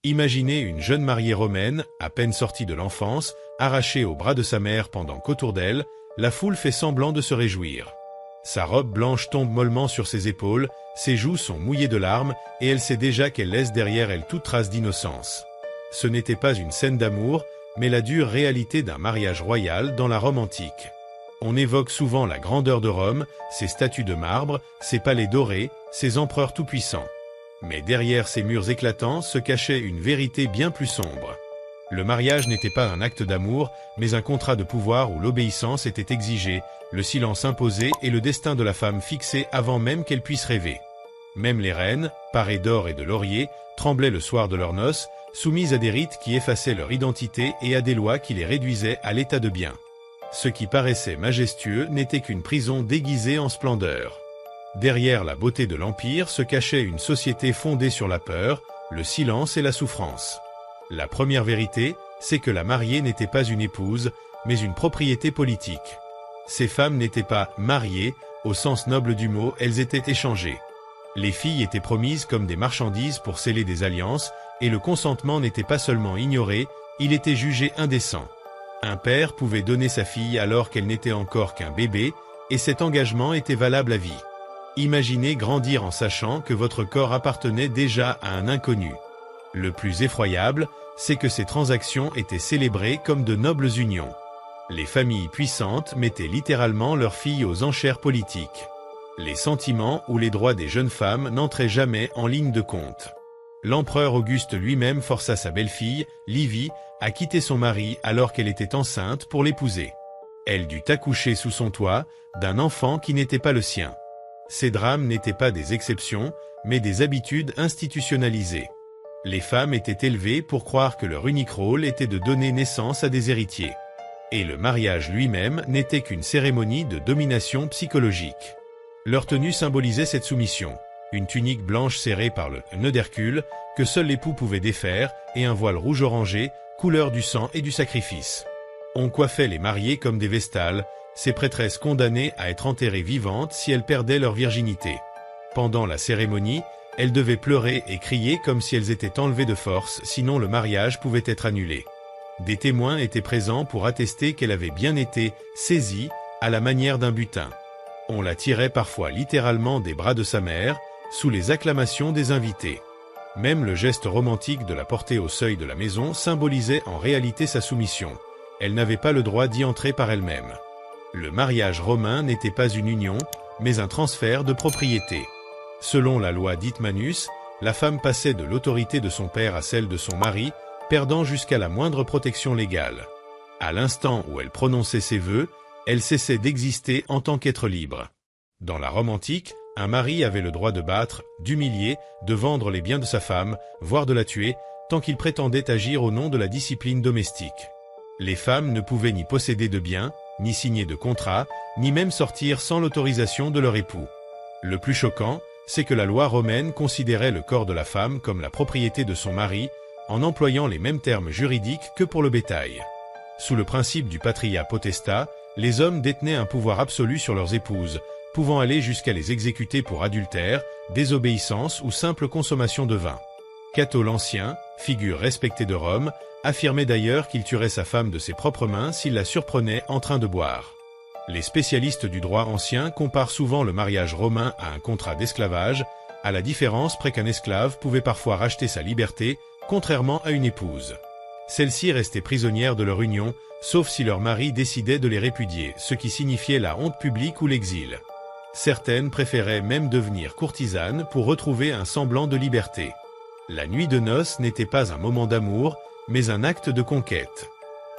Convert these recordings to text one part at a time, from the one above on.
Imaginez une jeune mariée romaine, à peine sortie de l'enfance, arrachée aux bras de sa mère pendant qu'autour d'elle, la foule fait semblant de se réjouir. Sa robe blanche tombe mollement sur ses épaules, ses joues sont mouillées de larmes et elle sait déjà qu'elle laisse derrière elle toute trace d'innocence. Ce n'était pas une scène d'amour, mais la dure réalité d'un mariage royal dans la Rome antique. On évoque souvent la grandeur de Rome, ses statues de marbre, ses palais dorés, ses empereurs tout-puissants. Mais derrière ces murs éclatants se cachait une vérité bien plus sombre. Le mariage n'était pas un acte d'amour, mais un contrat de pouvoir où l'obéissance était exigée, le silence imposé et le destin de la femme fixé avant même qu'elle puisse rêver. Même les reines, parées d'or et de laurier, tremblaient le soir de leurs noces, soumises à des rites qui effaçaient leur identité et à des lois qui les réduisaient à l'état de bien. Ce qui paraissait majestueux n'était qu'une prison déguisée en splendeur. Derrière la beauté de l'Empire se cachait une société fondée sur la peur, le silence et la souffrance. La première vérité, c'est que la mariée n'était pas une épouse, mais une propriété politique. Ces femmes n'étaient pas mariées, au sens noble du mot, elles étaient échangées. Les filles étaient promises comme des marchandises pour sceller des alliances, et le consentement n'était pas seulement ignoré, il était jugé indécent. Un père pouvait donner sa fille alors qu'elle n'était encore qu'un bébé, et cet engagement était valable à vie. Imaginez grandir en sachant que votre corps appartenait déjà à un inconnu. Le plus effroyable, c'est que ces transactions étaient célébrées comme de nobles unions. Les familles puissantes mettaient littéralement leurs filles aux enchères politiques. Les sentiments ou les droits des jeunes femmes n'entraient jamais en ligne de compte. L'empereur Auguste lui-même força sa belle-fille, Livie, à quitter son mari alors qu'elle était enceinte pour l'épouser. Elle dut accoucher sous son toit d'un enfant qui n'était pas le sien. Ces drames n'étaient pas des exceptions, mais des habitudes institutionnalisées. Les femmes étaient élevées pour croire que leur unique rôle était de donner naissance à des héritiers. Et le mariage lui-même n'était qu'une cérémonie de domination psychologique. Leur tenue symbolisait cette soumission. Une tunique blanche serrée par le nœud d'Hercule, que seul l'époux pouvait défaire, et un voile rouge orangé, couleur du sang et du sacrifice. On coiffait les mariées comme des vestales, ces prêtresses condamnées à être enterrées vivantes si elles perdaient leur virginité. Pendant la cérémonie, elles devaient pleurer et crier comme si elles étaient enlevées de force, sinon le mariage pouvait être annulé. Des témoins étaient présents pour attester qu'elle avait bien été saisie à la manière d'un butin. On la tirait parfois littéralement des bras de sa mère, sous les acclamations des invités. Même le geste romantique de la porter au seuil de la maison symbolisait en réalité sa soumission. Elle n'avait pas le droit d'y entrer par elle-même. Le mariage romain n'était pas une union, mais un transfert de propriété. Selon la loi dite Manus, la femme passait de l'autorité de son père à celle de son mari, perdant jusqu'à la moindre protection légale. À l'instant où elle prononçait ses vœux, elle cessait d'exister en tant qu'être libre. Dans la Rome antique, un mari avait le droit de battre, d'humilier, de vendre les biens de sa femme, voire de la tuer, tant qu'il prétendait agir au nom de la discipline domestique. Les femmes ne pouvaient ni posséder de biens, ni signer de contrat, ni même sortir sans l'autorisation de leur époux. Le plus choquant, c'est que la loi romaine considérait le corps de la femme comme la propriété de son mari, en employant les mêmes termes juridiques que pour le bétail. Sous le principe du patria potestas, les hommes détenaient un pouvoir absolu sur leurs épouses, pouvant aller jusqu'à les exécuter pour adultère, désobéissance ou simple consommation de vin. Cato l'Ancien, figure respectée de Rome, affirmait d'ailleurs qu'il tuerait sa femme de ses propres mains s'il la surprenait en train de boire. Les spécialistes du droit ancien comparent souvent le mariage romain à un contrat d'esclavage, à la différence près qu'un esclave pouvait parfois racheter sa liberté, contrairement à une épouse. Celles-ci restaient prisonnières de leur union, sauf si leur mari décidait de les répudier, ce qui signifiait la honte publique ou l'exil. Certaines préféraient même devenir courtisanes pour retrouver un semblant de liberté. La nuit de noces n'était pas un moment d'amour, mais un acte de conquête.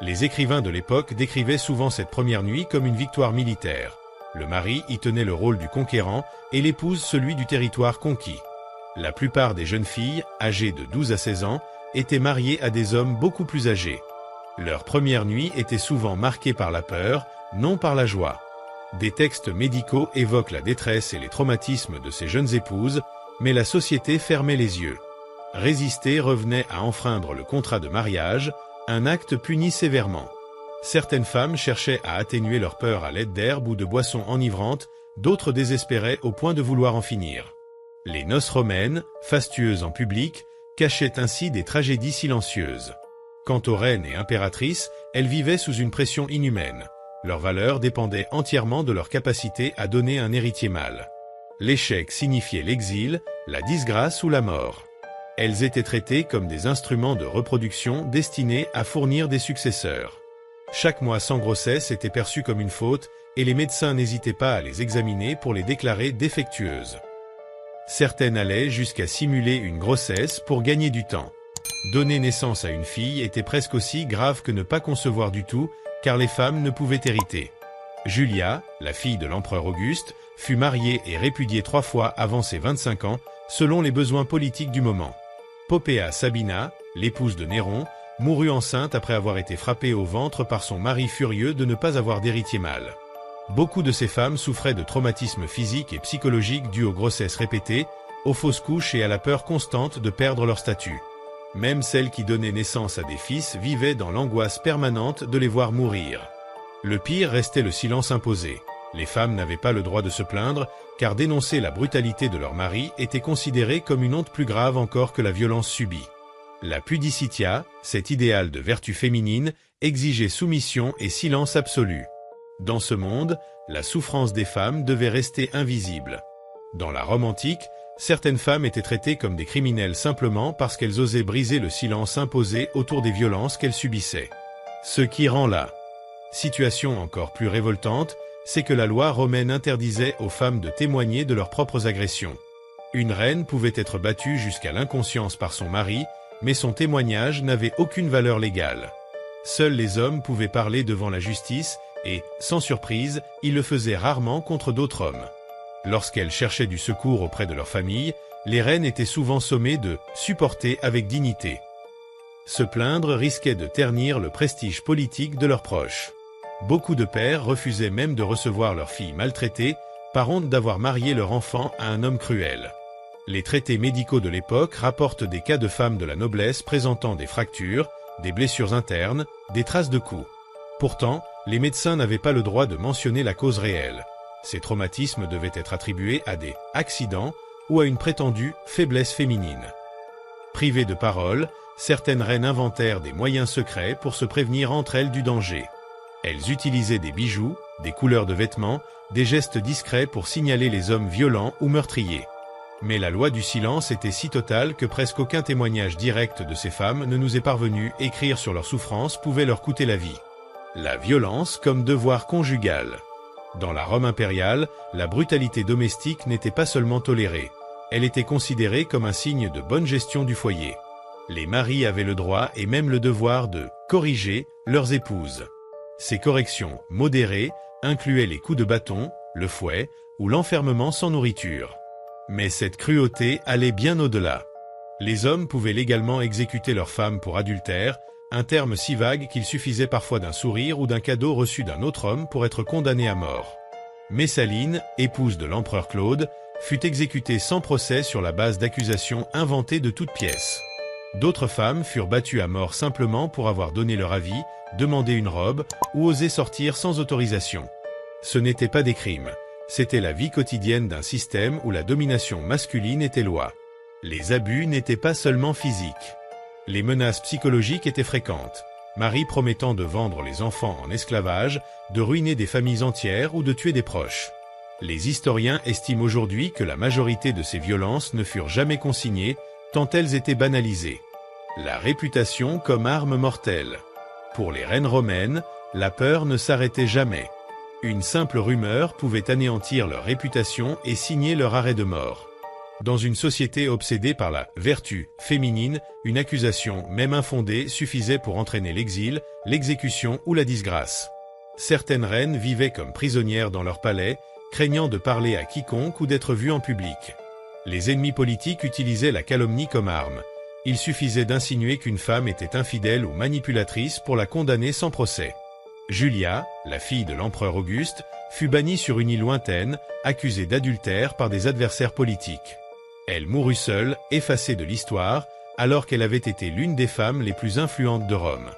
Les écrivains de l'époque décrivaient souvent cette première nuit comme une victoire militaire. Le mari y tenait le rôle du conquérant et l'épouse celui du territoire conquis. La plupart des jeunes filles, âgées de 12 à 16 ans, étaient mariées à des hommes beaucoup plus âgés. Leur première nuit était souvent marquée par la peur, non par la joie. Des textes médicaux évoquent la détresse et les traumatismes de ces jeunes épouses, mais la société fermait les yeux. Résister revenait à enfreindre le contrat de mariage, un acte puni sévèrement. Certaines femmes cherchaient à atténuer leur peur à l'aide d'herbes ou de boissons enivrantes, d'autres désespéraient au point de vouloir en finir. Les noces romaines, fastueuses en public, cachaient ainsi des tragédies silencieuses. Quant aux reines et impératrices, elles vivaient sous une pression inhumaine. Leur valeur dépendait entièrement de leur capacité à donner un héritier mâle. L'échec signifiait l'exil, la disgrâce ou la mort. Elles étaient traitées comme des instruments de reproduction destinés à fournir des successeurs. Chaque mois sans grossesse était perçu comme une faute et les médecins n'hésitaient pas à les examiner pour les déclarer défectueuses. Certaines allaient jusqu'à simuler une grossesse pour gagner du temps. Donner naissance à une fille était presque aussi grave que ne pas concevoir du tout, car les femmes ne pouvaient hériter. Julia, la fille de l'empereur Auguste, fut mariée et répudiée 3 fois avant ses 25 ans, selon les besoins politiques du moment. Poppaea Sabina, l'épouse de Néron, mourut enceinte après avoir été frappée au ventre par son mari furieux de ne pas avoir d'héritier mâle. Beaucoup de ces femmes souffraient de traumatismes physiques et psychologiques dus aux grossesses répétées, aux fausses couches et à la peur constante de perdre leur statut. Même celles qui donnaient naissance à des fils vivaient dans l'angoisse permanente de les voir mourir. Le pire restait le silence imposé. Les femmes n'avaient pas le droit de se plaindre, car dénoncer la brutalité de leur mari était considéré comme une honte plus grave encore que la violence subie. La pudicitia, cet idéal de vertu féminine, exigeait soumission et silence absolu. Dans ce monde, la souffrance des femmes devait rester invisible. Dans la Rome antique, certaines femmes étaient traitées comme des criminels simplement parce qu'elles osaient briser le silence imposé autour des violences qu'elles subissaient. Ce qui rend la situation encore plus révoltante, c'est que la loi romaine interdisait aux femmes de témoigner de leurs propres agressions. Une reine pouvait être battue jusqu'à l'inconscience par son mari, mais son témoignage n'avait aucune valeur légale. Seuls les hommes pouvaient parler devant la justice et, sans surprise, ils le faisaient rarement contre d'autres hommes. Lorsqu'elles cherchaient du secours auprès de leur famille, les reines étaient souvent sommées de supporter avec dignité. Se plaindre risquait de ternir le prestige politique de leurs proches. Beaucoup de pères refusaient même de recevoir leurs filles maltraitées, par honte d'avoir marié leur enfant à un homme cruel. Les traités médicaux de l'époque rapportent des cas de femmes de la noblesse présentant des fractures, des blessures internes, des traces de coups. Pourtant, les médecins n'avaient pas le droit de mentionner la cause réelle. Ces traumatismes devaient être attribués à des accidents ou à une prétendue faiblesse féminine. Privées de parole, certaines reines inventèrent des moyens secrets pour se prévenir entre elles du danger. Elles utilisaient des bijoux, des couleurs de vêtements, des gestes discrets pour signaler les hommes violents ou meurtriers. Mais la loi du silence était si totale que presque aucun témoignage direct de ces femmes ne nous est parvenu. Écrire sur leurs souffrances pouvait leur coûter la vie. La violence comme devoir conjugal. Dans la Rome impériale, la brutalité domestique n'était pas seulement tolérée, elle était considérée comme un signe de bonne gestion du foyer. Les maris avaient le droit et même le devoir de corriger leurs épouses. Ces corrections modérées incluaient les coups de bâton, le fouet ou l'enfermement sans nourriture. Mais cette cruauté allait bien au-delà. Les hommes pouvaient légalement exécuter leurs femmes pour adultère, un terme si vague qu'il suffisait parfois d'un sourire ou d'un cadeau reçu d'un autre homme pour être condamné à mort. Messaline, épouse de l'empereur Claude, fut exécutée sans procès sur la base d'accusations inventées de toutes pièces. D'autres femmes furent battues à mort simplement pour avoir donné leur avis, demandé une robe ou osé sortir sans autorisation. Ce n'étaient pas des crimes, c'était la vie quotidienne d'un système où la domination masculine était loi. Les abus n'étaient pas seulement physiques. Les menaces psychologiques étaient fréquentes, Marie promettant de vendre les enfants en esclavage, de ruiner des familles entières ou de tuer des proches. Les historiens estiment aujourd'hui que la majorité de ces violences ne furent jamais consignées, tant elles étaient banalisées. La réputation comme arme mortelle. Pour les reines romaines, la peur ne s'arrêtait jamais. Une simple rumeur pouvait anéantir leur réputation et signer leur arrêt de mort. Dans une société obsédée par la vertu féminine, une accusation, même infondée, suffisait pour entraîner l'exil, l'exécution ou la disgrâce. Certaines reines vivaient comme prisonnières dans leur palais, craignant de parler à quiconque ou d'être vues en public. Les ennemis politiques utilisaient la calomnie comme arme. Il suffisait d'insinuer qu'une femme était infidèle ou manipulatrice pour la condamner sans procès. Julia, la fille de l'empereur Auguste, fut bannie sur une île lointaine, accusée d'adultère par des adversaires politiques. Elle mourut seule, effacée de l'histoire, alors qu'elle avait été l'une des femmes les plus influentes de Rome.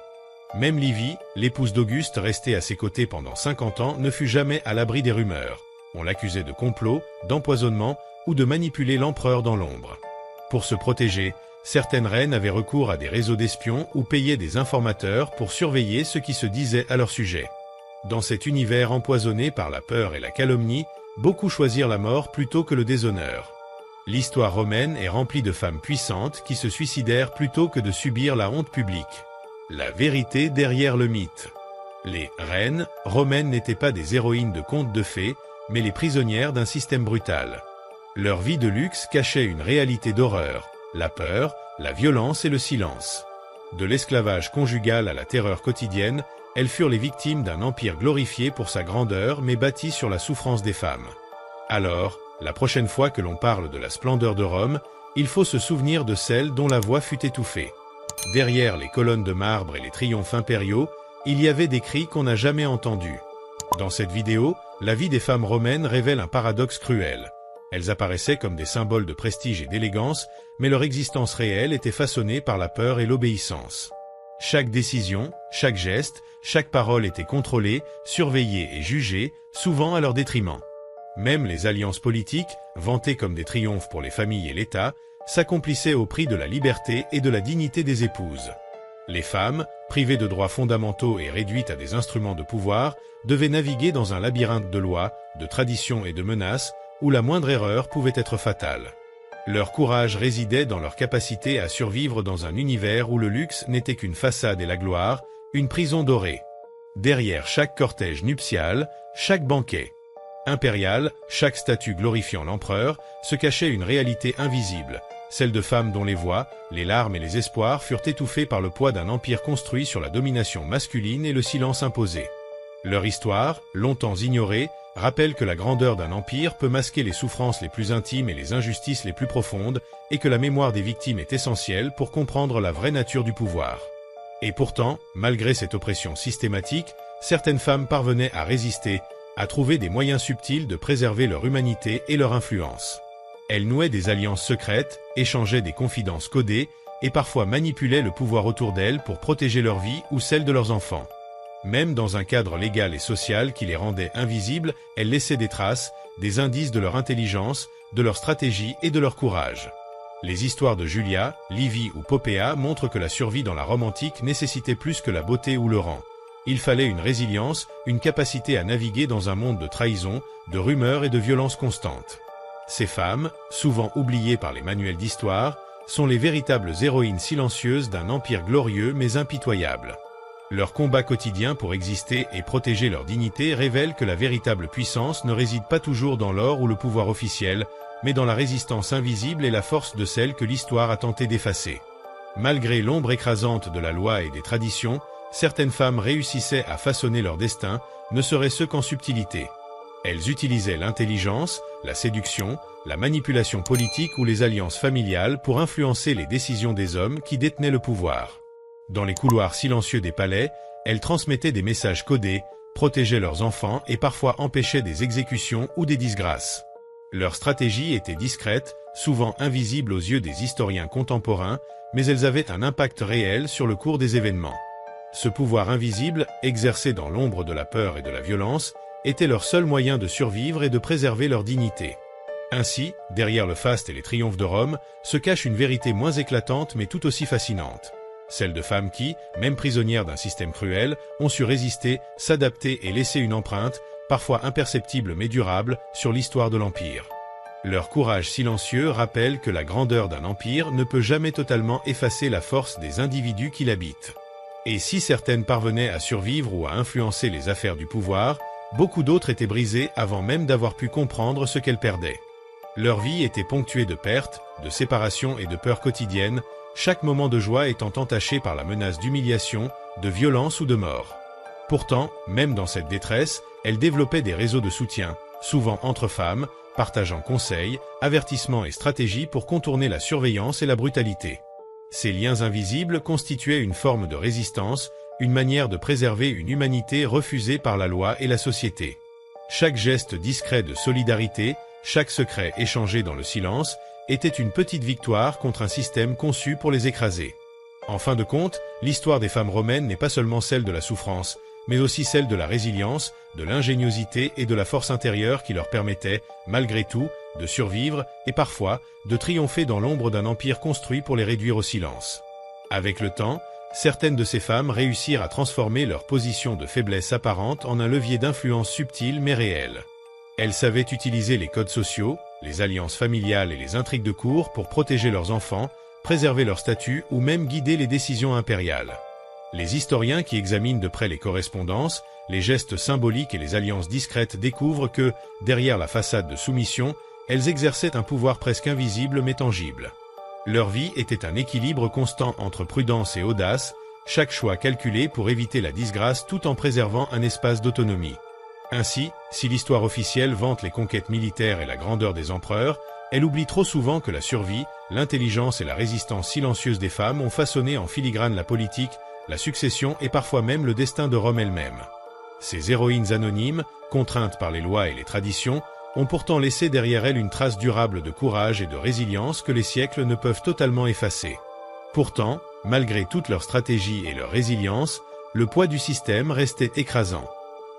Même Livie, l'épouse d'Auguste restée à ses côtés pendant 50 ans, ne fut jamais à l'abri des rumeurs. On l'accusait de complot, d'empoisonnement ou de manipuler l'empereur dans l'ombre. Pour se protéger, Certaines reines avaient recours à des réseaux d'espions ou payaient des informateurs pour surveiller ce qui se disait à leur sujet. Dans cet univers empoisonné par la peur et la calomnie, beaucoup choisirent la mort plutôt que le déshonneur. L'histoire romaine est remplie de femmes puissantes qui se suicidèrent plutôt que de subir la honte publique. La vérité derrière le mythe. Les reines romaines n'étaient pas des héroïnes de contes de fées, mais les prisonnières d'un système brutal. Leur vie de luxe cachait une réalité d'horreur, la peur, la violence et le silence. De l'esclavage conjugal à la terreur quotidienne, elles furent les victimes d'un empire glorifié pour sa grandeur mais bâti sur la souffrance des femmes. Alors, la prochaine fois que l'on parle de la splendeur de Rome, il faut se souvenir de celle dont la voix fut étouffée. Derrière les colonnes de marbre et les triomphes impériaux, il y avait des cris qu'on n'a jamais entendus. Dans cette vidéo, la vie des femmes romaines révèle un paradoxe cruel. Elles apparaissaient comme des symboles de prestige et d'élégance, mais leur existence réelle était façonnée par la peur et l'obéissance. Chaque décision, chaque geste, chaque parole était contrôlée, surveillée et jugée, souvent à leur détriment. Même les alliances politiques, vantées comme des triomphes pour les familles et l'État, s'accomplissaient au prix de la liberté et de la dignité des épouses. Les femmes, privées de droits fondamentaux et réduites à des instruments de pouvoir, devaient naviguer dans un labyrinthe de lois, de traditions et de menaces, où la moindre erreur pouvait être fatale. Leur courage résidait dans leur capacité à survivre dans un univers où le luxe n'était qu'une façade et la gloire, une prison dorée. Derrière chaque cortège nuptial, chaque banquet impérial, chaque statue glorifiant l'empereur, se cachait une réalité invisible, celle de femmes dont les voix, les larmes et les espoirs furent étouffés par le poids d'un empire construit sur la domination masculine et le silence imposé. Leur histoire, longtemps ignorée, rappelle que la grandeur d'un empire peut masquer les souffrances les plus intimes et les injustices les plus profondes, et que la mémoire des victimes est essentielle pour comprendre la vraie nature du pouvoir. Et pourtant, malgré cette oppression systématique, certaines femmes parvenaient à résister, à trouver des moyens subtils de préserver leur humanité et leur influence. Elles nouaient des alliances secrètes, échangeaient des confidences codées, et parfois manipulaient le pouvoir autour d'elles pour protéger leur vie ou celle de leurs enfants. Même dans un cadre légal et social qui les rendait invisibles, elles laissaient des traces, des indices de leur intelligence, de leur stratégie et de leur courage. Les histoires de Julia, Livie ou Popéa montrent que la survie dans la Rome antique nécessitait plus que la beauté ou le rang. Il fallait une résilience, une capacité à naviguer dans un monde de trahison, de rumeurs et de violences constantes. Ces femmes, souvent oubliées par les manuels d'histoire, sont les véritables héroïnes silencieuses d'un empire glorieux mais impitoyable. Leur combat quotidien pour exister et protéger leur dignité révèle que la véritable puissance ne réside pas toujours dans l'or ou le pouvoir officiel, mais dans la résistance invisible et la force de celle que l'histoire a tenté d'effacer. Malgré l'ombre écrasante de la loi et des traditions, certaines femmes réussissaient à façonner leur destin, ne serait-ce qu'en subtilité. Elles utilisaient l'intelligence, la séduction, la manipulation politique ou les alliances familiales pour influencer les décisions des hommes qui détenaient le pouvoir. Dans les couloirs silencieux des palais, elles transmettaient des messages codés, protégeaient leurs enfants et parfois empêchaient des exécutions ou des disgrâces. Leur stratégie était discrète, souvent invisible aux yeux des historiens contemporains, mais elles avaient un impact réel sur le cours des événements. Ce pouvoir invisible, exercé dans l'ombre de la peur et de la violence, était leur seul moyen de survivre et de préserver leur dignité. Ainsi, derrière le faste et les triomphes de Rome, se cache une vérité moins éclatante mais tout aussi fascinante. Celle de femmes qui, même prisonnières d'un système cruel, ont su résister, s'adapter et laisser une empreinte, parfois imperceptible mais durable, sur l'histoire de l'Empire. Leur courage silencieux rappelle que la grandeur d'un empire ne peut jamais totalement effacer la force des individus qui l'habitent. Et si certaines parvenaient à survivre ou à influencer les affaires du pouvoir, beaucoup d'autres étaient brisées avant même d'avoir pu comprendre ce qu'elles perdaient. Leur vie était ponctuée de pertes, de séparations et de peurs quotidiennes, chaque moment de joie étant entaché par la menace d'humiliation, de violence ou de mort. Pourtant, même dans cette détresse, elles développaient des réseaux de soutien, souvent entre femmes, partageant conseils, avertissements et stratégies pour contourner la surveillance et la brutalité. Ces liens invisibles constituaient une forme de résistance, une manière de préserver une humanité refusée par la loi et la société. Chaque geste discret de solidarité, chaque secret échangé dans le silence, était une petite victoire contre un système conçu pour les écraser. En fin de compte, l'histoire des femmes romaines n'est pas seulement celle de la souffrance, mais aussi celle de la résilience, de l'ingéniosité et de la force intérieure qui leur permettait, malgré tout, de survivre et parfois de triompher dans l'ombre d'un empire construit pour les réduire au silence. Avec le temps, certaines de ces femmes réussirent à transformer leur position de faiblesse apparente en un levier d'influence subtil mais réel. Elles savaient utiliser les codes sociaux, les alliances familiales et les intrigues de cour pour protéger leurs enfants, préserver leur statut ou même guider les décisions impériales. Les historiens qui examinent de près les correspondances, les gestes symboliques et les alliances discrètes découvrent que, derrière la façade de soumission, elles exerçaient un pouvoir presque invisible mais tangible. Leur vie était un équilibre constant entre prudence et audace, chaque choix calculé pour éviter la disgrâce tout en préservant un espace d'autonomie. Ainsi, si l'histoire officielle vante les conquêtes militaires et la grandeur des empereurs, elle oublie trop souvent que la survie, l'intelligence et la résistance silencieuse des femmes ont façonné en filigrane la politique, la succession et parfois même le destin de Rome elle-même. Ces héroïnes anonymes, contraintes par les lois et les traditions, ont pourtant laissé derrière elles une trace durable de courage et de résilience que les siècles ne peuvent totalement effacer. Pourtant, malgré toute leur stratégie et leur résilience, le poids du système restait écrasant.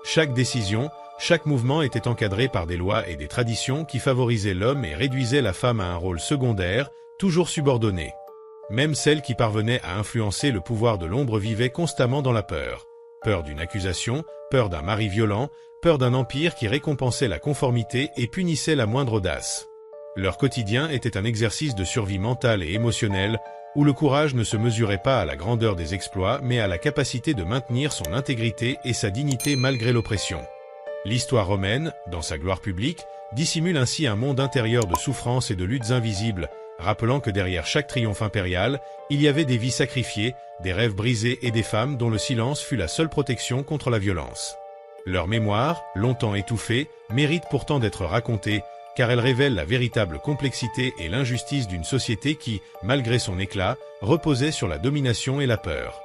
Chaque décision, chaque mouvement était encadré par des lois et des traditions qui favorisaient l'homme et réduisaient la femme à un rôle secondaire, toujours subordonné. Même celles qui parvenaient à influencer le pouvoir de l'ombre vivaient constamment dans la peur. Peur d'une accusation, peur d'un mari violent, peur d'un empire qui récompensait la conformité et punissait la moindre audace. Leur quotidien était un exercice de survie mentale et émotionnelle, où le courage ne se mesurait pas à la grandeur des exploits mais à la capacité de maintenir son intégrité et sa dignité malgré l'oppression. L'histoire romaine, dans sa gloire publique, dissimule ainsi un monde intérieur de souffrances et de luttes invisibles, rappelant que derrière chaque triomphe impérial, il y avait des vies sacrifiées, des rêves brisés et des femmes dont le silence fut la seule protection contre la violence. Leur mémoire, longtemps étouffée, mérite pourtant d'être racontée, car elle révèle la véritable complexité et l'injustice d'une société qui, malgré son éclat, reposait sur la domination et la peur.